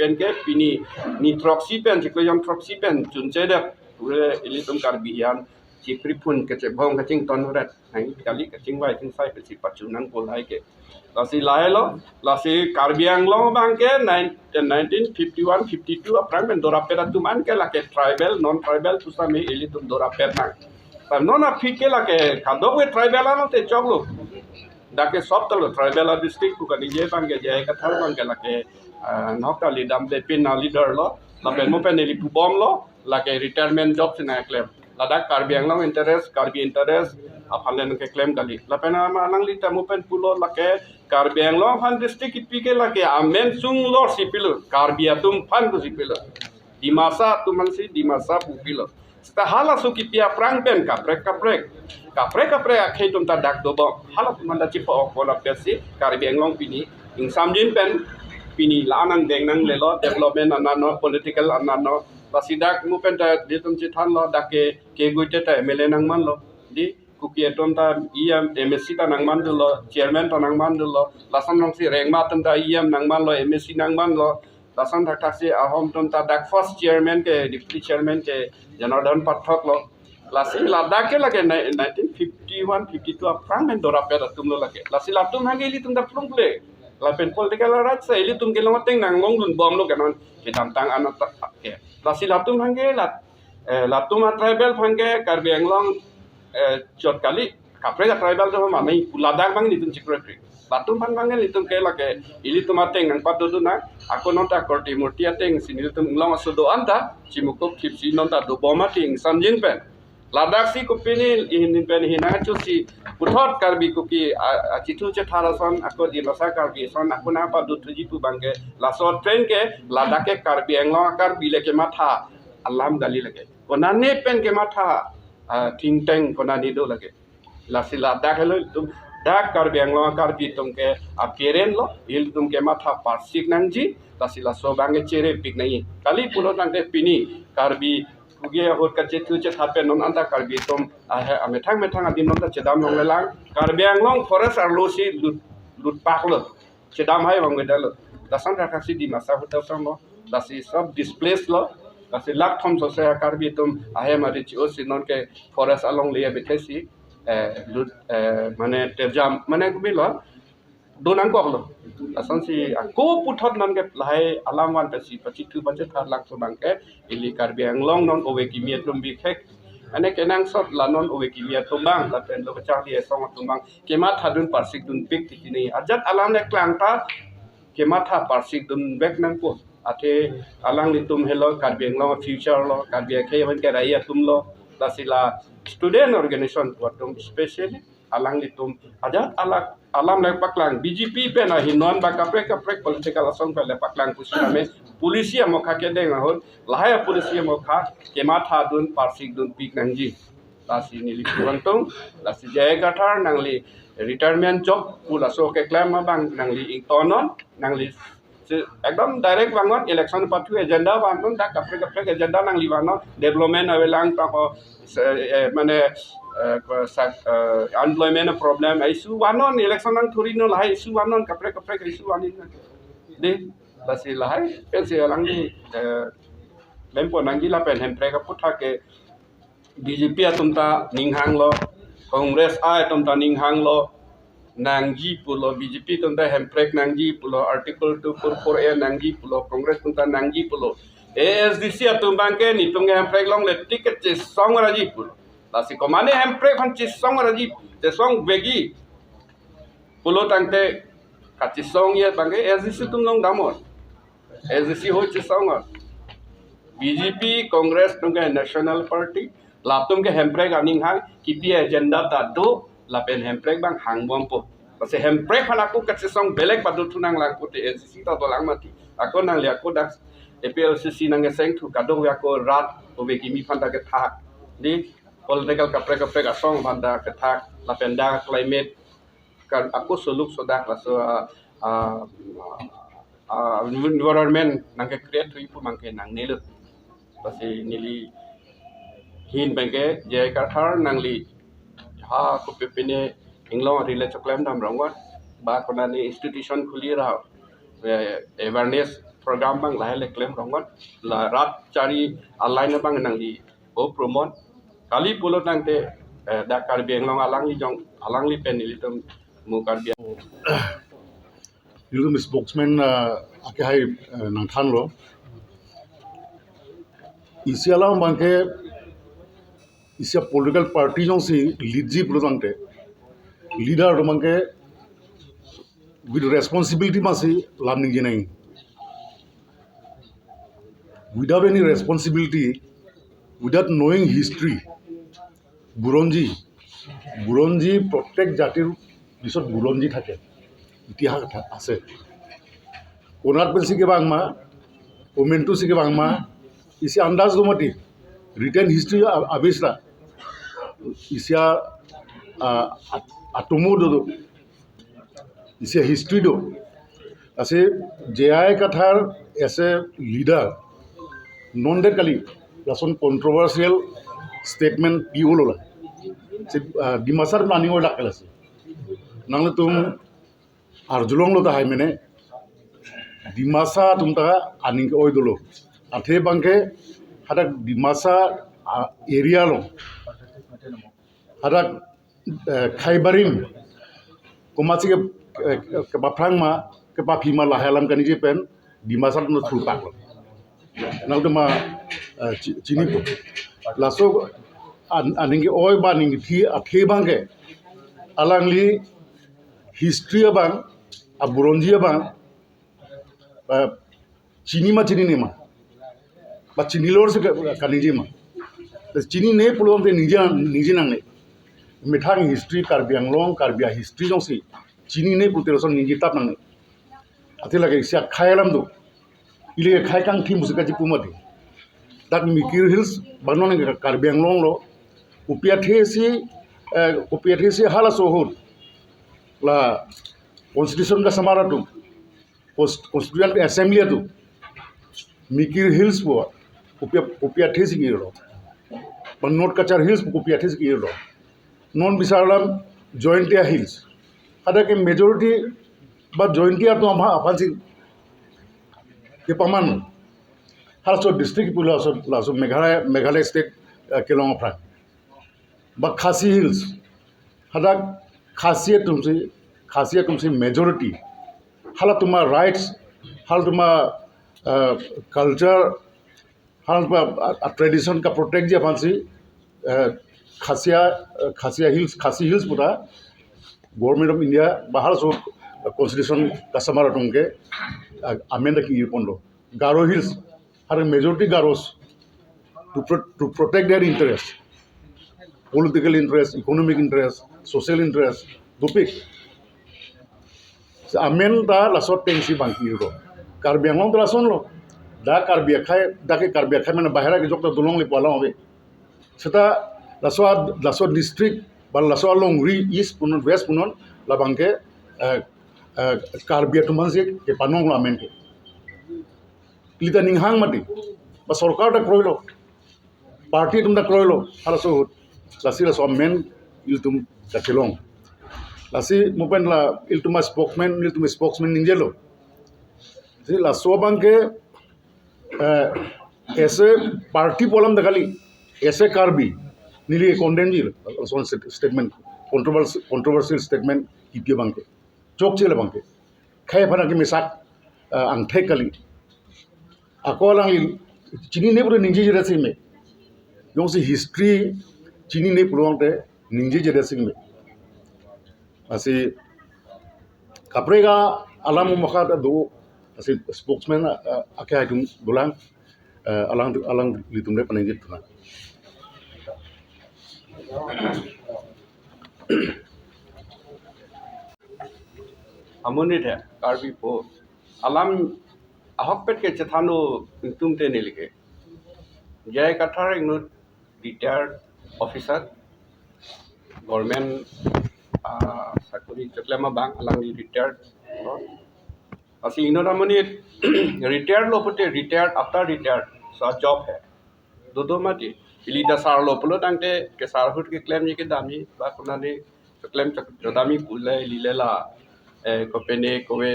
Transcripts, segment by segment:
pen ke pini ni troxy pen jiko yang troxy pen chun che dak ure ili tum karbian chi pripun ke che bong ka ching ton rat hai kali ka ching wai ching sai pe si pachunan ko lai ke lasi lai lo lasi karbiang lo bang ke 1951 52 aprang ben dora pera tuman ke la ke tribal non tribal tu sa me ili tum dora perna par non afike la ke kado ke tribal ano te choglo dake sob talo tribal district ku kani je bang ke je ka thar bang ke la ke nokta lidam de pin na leader lo la ben mo pen eli pu bom lo la ke retirement job sina claim ladak karbiang lo interest karbi interest apalen ke claim kali la pen ama nang li tamu pen pulo la ke karbiang lo fan district ipi ke la ke amen sung lo sipilo karbia tum fan ku sipilo dimasa tumansi dimasa pupilo hala suki pia prang pen kaprek akhe tum ta dak do bo hala manda chipo okola pesi karbiang long pini ing samjin pen pini lanang deng nang lelo development anano political anano basidak mu pen ta ditum chithan lo dake ke guite ta mele nang man lo di kuki eton ta iam msc ta nang man lo chairman ta nang man lo lasan nong si reng ma tum ta iam nang man lo msc nang man lo lasan thak thak si ahom tum ta dak first chairman ke deputy chairman ke janardhan pathak lo lasi ladak ke lage 1951 52 aprang men dora pera tum lo lage lasi latum hangeli tum da plung ple la pen political right sa ili tum kelong teng nang long dun bom lo kanon ke tang anat ke lasi latum hange latum tribal hange karbiang long chot kali kapre tribal jo ma mai ladak bang ni tum secretary latum bang ni tum ke la ke ili tum teng nang padu du na ako non ta korti murti ateng sinil tum long asodo anta chimukop khipsi non ta do boma ting samjin pen ladak si kupini in pen hina chu si puthot karbi kuki chitu che tharason ako di masa karbi son ako na pa du tuji pu bangke lasot train ke ladak ke karbi englo karbi leke matha alam gali lage kona ne pen ke matha ting teng kona ni do lage lasi ladak helo tum dak karbi englo karbi tum ke aperen lo il tum ke matha parsik nangji lasi laso bange chere pik nai kali pulo nang ke pini karbi kugie hot ka chetu che thape non anta karbi tom amethang adin non ta chedam long lelang karbiang long forest ar losi lut pak lo chedam hai bang gedal dasan ra kasi di masa hotel sam lo dasi sab displaced lo dasi lak thom so se karbi tom mari chi osi non ke forest along le bethesi lut mane terjam mane kubilo donang ko lo asan si ko puthot nan ke lai alam wan pesi pachi tu bache thar lak so bang ke ili karbiang long non owe kimia tum bi khek ane kenang sot la non owe kimia tum bang la pen lo chang li song tum bang kema thadun parsik dun pik ti ni ajat alam ne klang ta kema tha parsik dun bek nang ko ate alang li tum hello karbiang long future lo karbiang ke ban ke raya tum lo dasila student organization ko tum specially alang li tum ajat alam le paklang BJP pe na hinon ba kapre political asong pe le paklang pusina me polisia mo kha ke deng hon lahaya polisia mo kha kema tha dun parsik dun pik nangji lasi ni li kurantong lasi jaya gathar nangli retirement job pula so ke claim ma bang nangli ing tonon nangli ekdom direct bangon election patu agenda bangon da kapre agenda nangli bangon development awelang ta ko mane unemployment problem issue wanon election nang thuri no lai issue wanon kapre issue wanin de lasi lai pensi alang ni lempo nanggi la pen hem preka putha ke BJP atumta ninghang lo congress a atumta ninghang lo nangji pulo BJP tumta hem prek nangji pulo article 244A nangji pulo congress tumta nangji pulo ASDC atumbang ke ni tumge hem prek long le ticket che song raji pulo lasi komane hem prek han che song raji te song begi pulo tangte kachi song ye bange ASDC tum long damor ASDC ho che song BJP congress tumge national party latum ke hem prek aning hang kipi agenda ta do lapen hemprek bang hang bom po pase hemprek han aku kat song belek padu tunang lang ko te SCC ta to lang mati ako nang le ako dak APLCC nang seng thu kado ya ko rat obe kimi phanta ke tha di political kapre asong phanta ke tha lapen da climate kan aku suluk sodak la so environment nang ke create hui pu mangke nang nelu pase nili hin bangke jay kathar nang li ha ko pepine inglo rile choklem dam rangwa ba kona ni institution khuli ra awareness program bang lahai le claim rongot la rat cari align bang nang di o promote kali pulo nang te da karbiang long alang li jong alang li pen li tum mu karbiang Ilum spokesman ake hai nang than lo isiala bangke isia political party jong si lead ji prodante leader bangke with responsibility masi lamning jinai without any responsibility without knowing history বুৰঞ্জী প্ৰত্যেক জাতিৰ পিছত বুৰঞ্জী থাকে ইতিহাস আছে কোনাত পেলছি কিবা আংমা কমেণ্টটো C কিবা আংমা ইসি আন্দাজ দমতি রিটেন হিস্ট্রি আবিসরা ইসিয়া আটমো দো ইসিয়া হিস্ট্রি দো আছে জেআই কাথার এস এ লিডার নন ডেট কালি লাসন কন্ট্রোভার্সিয়াল স্টেটমেন্ট পিওলোলা ডিমাসার প্লানিং ওর ডাকাল আছে নাহলে তুম আর জুলং লো তাহাই মেনে ডিমাসা তুম তাহা আনি ওই দলো আঠে বাংকে হাটা ডিমাসা এরিয়া লো হাটা খাইবারিম কমাসি ke baprang ma ke pa phima la halam kani je pen dimasa no thul pak lo nang to ma chini po laso aningi oi ba ningi thi athe bangke alangli history bang aburonji bang chini ni ma ba chini lor se kani je ma chini ne pulom te nije nang ne mithang history karbiang long karbia history jong si chini ne puteroson ninji tap nang ate lage sia khailam do ile khai kang thi musika ji pumati dak mikir hills banon karbiang long lo upia the si hala sohut la constitution ka samara tu constituent assembly tu mikir hills bo upia the si giro banot kachar hills upia the si giro non bisarlam jointia hills ada ke majority ba jointia to afansi ke paman halso district pulo so meghalaya state kelong afran ba khasi hills ada khasiya tumsi majority hala tuma rights hal tuma culture hal tuma tradition ka protect je afansi khasi hills pura Government of India bahar so constitution customer atunge amenda ki pondo Garo Hills are majority Garos to protect their interest political interest economic interest social interest dupik amenda lasot tensi bangki ro karbiang long lason lo da karbia khai mane bahara ki jokta dulong le pala hobe seta laso district bal laso longri east punon west punon labangke karbia tumanse ke panong lamen ke lita ninghang mati ba sarkar ta kroilo party tum da kroilo halaso lasi laso men iltum kachelong lasi mupen la iltuma spokesman ninjelo si laso bangke ese party polam dakali ese karbi nili condemn statement controversial statement kipye bangke chok chele bangke khai phana ki misak angthai kali akolang chini ne pura ninji jera sing me yong si history chini ne pura te ninji jera sing me asi kaprega alam mokha do asi spokesman akai tum bulang alang litum de panenjit thuna amuni the karbi po alam ahok pet ke chathano tum te nilike jay kathar igno retired officer government sakuri chatlama bang alang retired asi ino ramoni retired lo pote retired after retired so job hai do mati ilita sar lo polo tangte ke sarhut ke claim ni ke dami ba kunani claim dami pulai lilela company kowe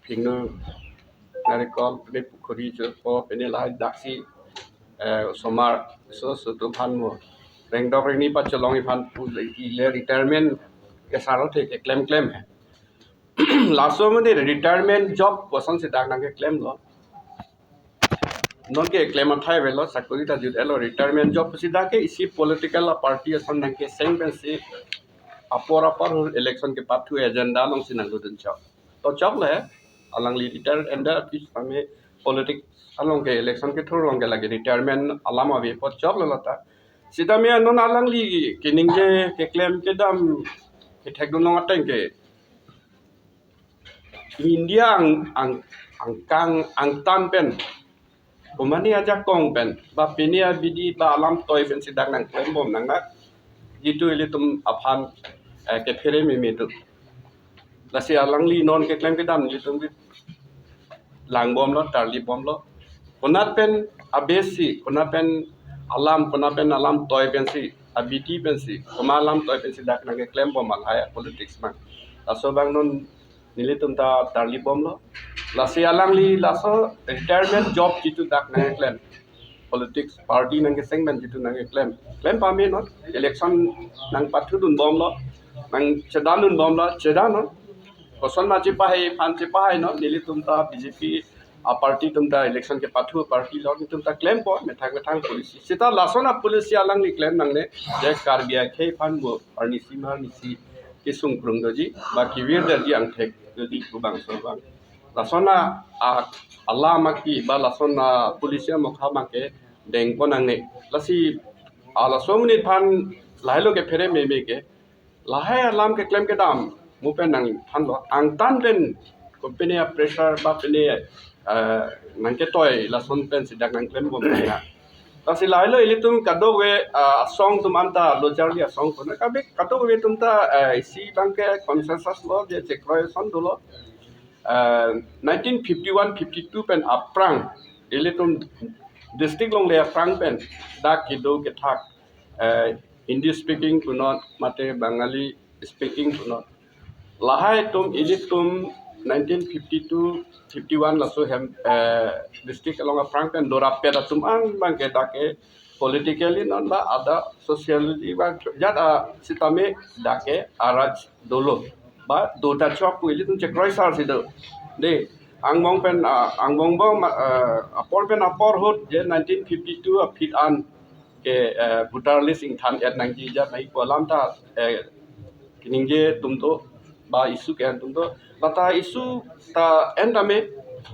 phingno narekol pene pukhuri jo po pene lai daksi somar so tu phan mo reng dok reng ni pa cholong i phan pu le retirement ke saro the ke claim hai last में retirement job person से डाक नाके claim लो non ke claim अठाई वेलो sakuri ta jud elo retirement job si dake isi political party asan naके same ben si apor election ke pathu agenda long si nanglo den chop to chop le alang li retire enda pis ame politics along ke election ke thur long ke lage retirement alama be pot chop lo ta sida me non alang li kining ke claim ke dam ke thek dun long ateng ke India ang tan pen kumani aja kong pen ba pinia bidi ba alam toy pen sidak nang claim bom nang na gitu ili tum aphan ke phere me tu la si alang li non ke claim ke dam li tum lang bom lo tarli bom lo kunat pen abesi kunat pen alam toy pen si abiti pen si kuma alam toy pen sidak nang ke claim bom al haya politics man aso bang non nilitum ta tarli bom lo lasi alang li laso retirement job jitu dak na claim politics party nang ke segment jitu nang claim pa me not election nang pathu dun bom lo nang chedan dun bom lo chedan no koson ma chi pa hai no nilitum ta bjp a party tum ta election ke pathu party lo tum ta claim po me thang policy sita lasona policy alang li claim nang ne je karbia khei phan mo arni simar ni si kisung prung doji ba kiwir der ji ang thek doji kubang sobang lasona Allah maki ba lasona polisia mokha make deng ponang ne lasi ala somni phan lailo ke phere me ke lahai alam ke claim ke dam mu pen nang phan lo ang tan pen company pressure ba pene nang ke toy lason pen sidak nang claim bom na lasi lailo ilitum kado we song tum anta lo jarli song ko na kabe kado we tum ta si banke consensus lo je declaration dolo 1951-52 pen aprang ilitum district long le aprang pen dak kido ke thak Hindi speaking to not mate Bengali speaking to not lahai tum ilitum 1952-51 laso hem district along aprang pen dora peda tum ang bangke dake politically non ba ada socially ba jada sitame dake araj dolo ba dota chop ko ilitum chekroi sar sido de angbong bong apor pen apor hot je 1952 a fit an ke voter list in than at nang ji ja nai ko lam ta kiningje tumto ba isu ke tumto lata isu ta endame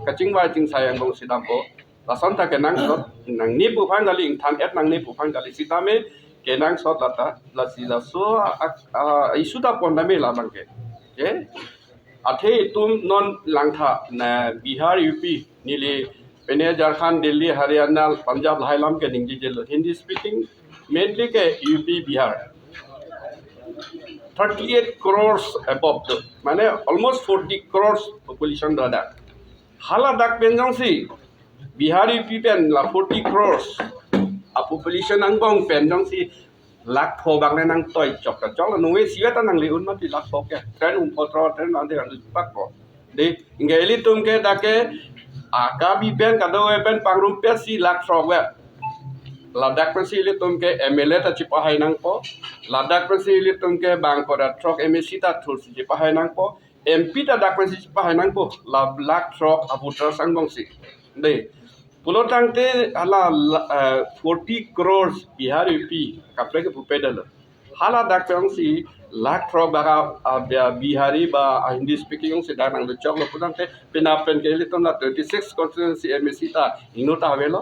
kaching wa jing sayang bong sidam ko lasan ta ke nang sot nang ni pu phang gali in than at nang ni pu phang gali sitame ke nang sot lata la si la so isu ta pon na me la bang ke athe tum non langtha na Bihar UP nili pene Jharkhand Delhi Haryana Punjab Lailam ke ningji jel Hindi speaking mainly ke UP Bihar 38 crores above the mane almost 40 crores population da hala dak penjong si Bihar UP pen la 40 crores a population angbong penjong si lak tho bang ne nang toy chok ka chok la nuwe sia ta nang li un ma ti lak tho ke tren potro tren ande an pak ko de ngeli tum ke dake aka bi pen ka do pen pangrum pe si lak tho we ladak pe si li tum ke MLA ta chi pa hai nang po ladak pe si li tum ke bang ko da trok MSC ta thur si chi pa hai nang po MP ta dak pe si chi pa hai nang po la lak trok abutra sang bong si de Pulotangte hala 40 crores Bihar UP kapre ke pupedal hala dak peong si lak tro baga Bihari ba Hindi speaking si danang le chok lo pulangte pinapen ke liton la 36 constituency MSC ta inu ta velo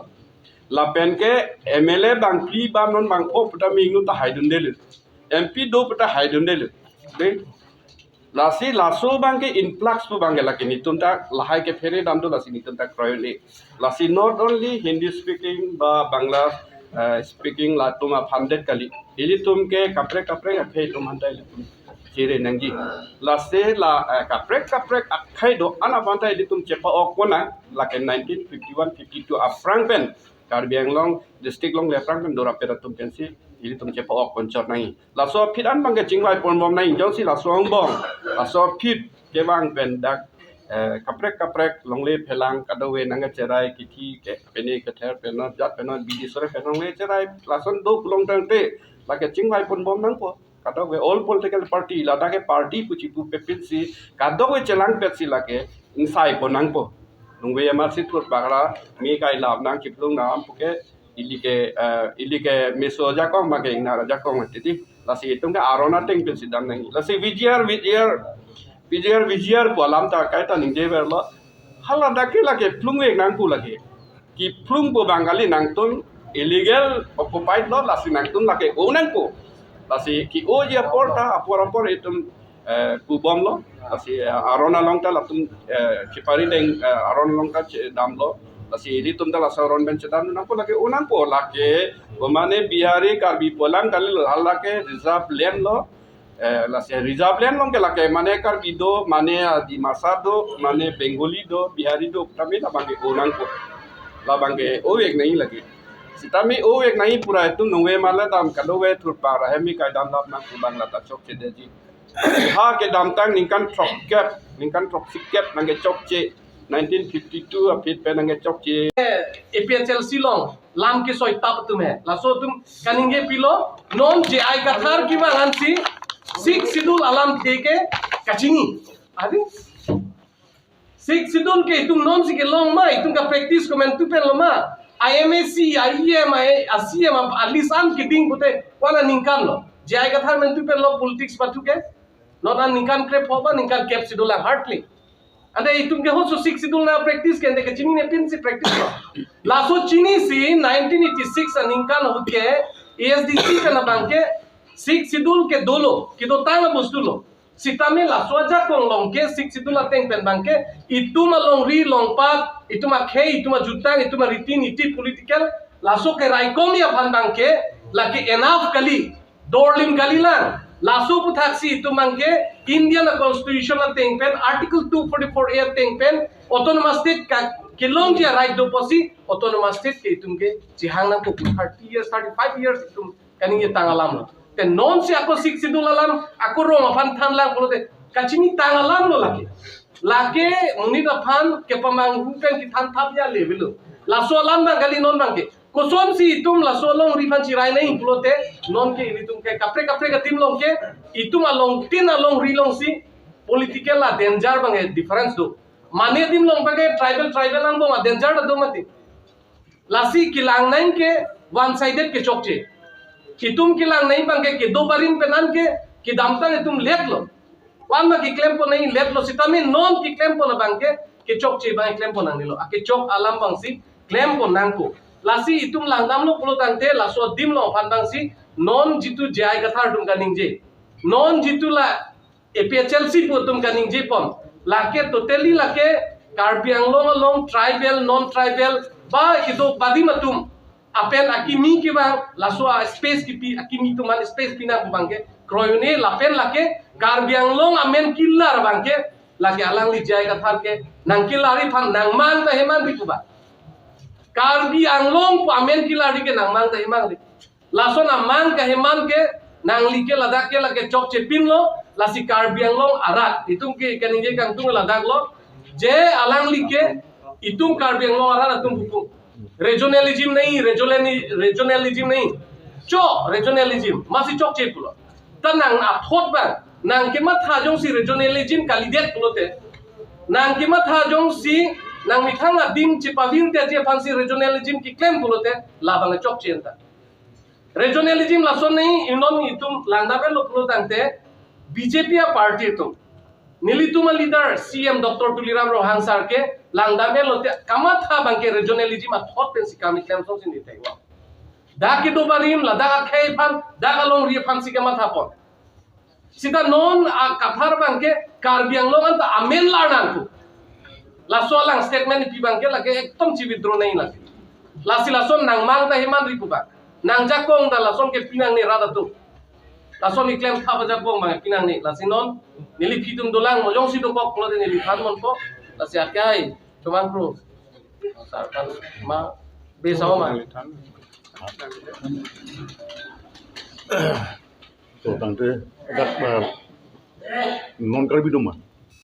la pen ke MLA bang pli ba non bang o puta mi inu ta haidun del MP do puta haidun del de lasi laso bangke influx pu bangke laki ni tunta lahai ke phere dam do lasi ni tunta kroyoli lasi not only Hindi speaking ba Bangla speaking la tuma funded kali ili tumke kapre akhe tum hantai chire nangji lasi la kapre akhe do ana bantai ili tum chepa okona laki 1951-52 aprang pen Karbi Anglong district long le aprang pen dora pera tum pensi ili tum chepa ok konchor nai laso phidan bangke chingwai pon bom nai jong si laso bong laso phit ke bang pen dak kaprek longle phelang kadawe nanga cerai kiti ke pene ke ther penot jat penot bidi sore penongle cerai lason do long tangte lake chingwai pun bom nang po kadawe all political party lada ke party puchi pu pepin si kadawe chelang pet si lake insai po nang po lungwe amar si tur bagara mi kai lab nang chiplung na am puke ilike meso jakong bage na jakong titi lasi tung ka arona teng pin si dam nang lasi Vizier po alam ta kaya ta ningde berlo hala dake lake plung wek nang pu lake ki plung po bangali nang tun illegal occupied lo lasi nang tun lake o nang po lasi ki o je porta apor itum pu bom lo lasi arona long ta latum chipari deng arona long ta dam lo lasi ini tum ta lasaron ben chedam nang po lake o nang po lake bomane biari karbi polang kali hala ke reserve land lo la se reserve land long ke la ke mane kar bido mane di masado mane bengali do bihari do tami la bange onang ko la bange o ek nahi lagi sitami o ek nahi pura tu nungwe mala dam kalo we thur pa ra hemi kai dam lap na ku bangla ta chok che de ji ha ke dam tang ningkan trop sikap nange chok che 1952 apit pe nange chok che APHLC long lam ke soi tap tumhe la so tum kaninge pilo non je ai kathar ki bangansi Six sidul alam teke kachingi. Adi? Six sidul ke itum non si ke long ma itum ka practice ko men tu pen loma. IMAC, IEM, ACM alisan ke ding pute wala ningkan lo. Jai ka thar men tu pen lo politics patu ke. Not an ningkan krep hoba ningkan cap sidul la hardly. Ande itum ke ho so six sidul na practice ke ande kachingi ne pin si practice lo. La so chini si 1986 an ningkan ho ke ASDC ke na bangke Six sidul ke dolo kita tanga bostulo sitame la swaja kong long ke six sidul ateng pen bangke itu ma long ri long pat itu ma khe itu ma jutang itu ma ritin iti political laso ke raikom ya pan bangke laki enough kali dorlim kali lang laso puthaksi itu mangke Indian constitution ateng pen article 244 a ateng pen autonomous state ka kilong dia right do posi autonomous state ke itum ke jihang na ko 30 years 35 years itum kaning ye tangalam te non si ako six sidul alam ako rong aphan than lang polote kachini tangalam lo lake munit aphan ke pamang pen ki than thap ya level la so alam bang gali non bang ke koson si itum la so long rifan chirai nei polote non ke ilitum ke kapre ka tim long ke itum along tin along ri long si political la danger bang difference do mane dim long bang tribal lang bo ma danger do mati lasi kilang nain ke one sided ke chokche कि तुम किलांग नहीं बंगे कि दो बारिन पे नान के कि दामता ने तुम लेट लो वान में कि क्लेम को नहीं लेट लो सिता में नॉन कि क्लेम को ना बंगे कि चौक चे बाय क्लेम को नांग लो कि चौक आलम बंगसी क्लेम को नांग को लासी इतुम लांगदाम लो पुलो तांते लासो दिम लो फान बंगसी नॉन जितु जाय कथा तुम का निंजे नॉन जितु ला APHLC पो तुम का निंजे पम लाके टोटली लाके कार्बी आंगलोंग लोंग ट्राइबल नॉन ट्राइबल बा इदो बादी मतुम apen akimi ki bang laso space ki pi akimi tu man space pina ku bangke kroyone lapen lake garbiang long amen killar bangke lake alang li jai ka thar ke nang killari phan nang mang ta heman ri ku ba garbiang long pu amen killari ke nang mang ta heman ri laso na mang ka heman ke nang li ke ladak ke lake chok che pin lo lasi garbiang long arat itung ke kaninge kang tung ladak lo je alang li ke itung garbiang long arat atung buku regionalism नहीं regionalism नहीं चो regionalism masih चोक चेप पुलो तनांग अथोट बा नांग के मत हाजों सी regionalism kalidet पुलो ते नांग के मत हाजों सी नांग मिथांग अदीम चिपाविन ते जे फांसी regionalism की claim पुलो ते लाबांग चोक चेंता regionalism लासों नहीं इनों इतुम लांदा पे लो पुलो तांते BJP या पार्टी तुम Nilituma leader CM Dr. Tuliram Rohan sar ke langda me lote kamat ha bangke regionalism a thot pen sikami claim so sin dite wa da ke do barim la da khay phan da along ri phan sikamat ha pon sita non a kathar bangke karbiang lo anta amen la nan ku la so lang statement pi bangke la ke ekdom chi withdraw nei la la sila son nang mang ta himan ri ku ba nang jakong da la son ke pinang ni rada tu lason iklem tha baja bong ma pinang ni lasinon nili fitum dolang mo jong sidong kok lo nili phan mon po lasi akai cuman pro sarkan ma be saw ma so tangte dak non karbi dum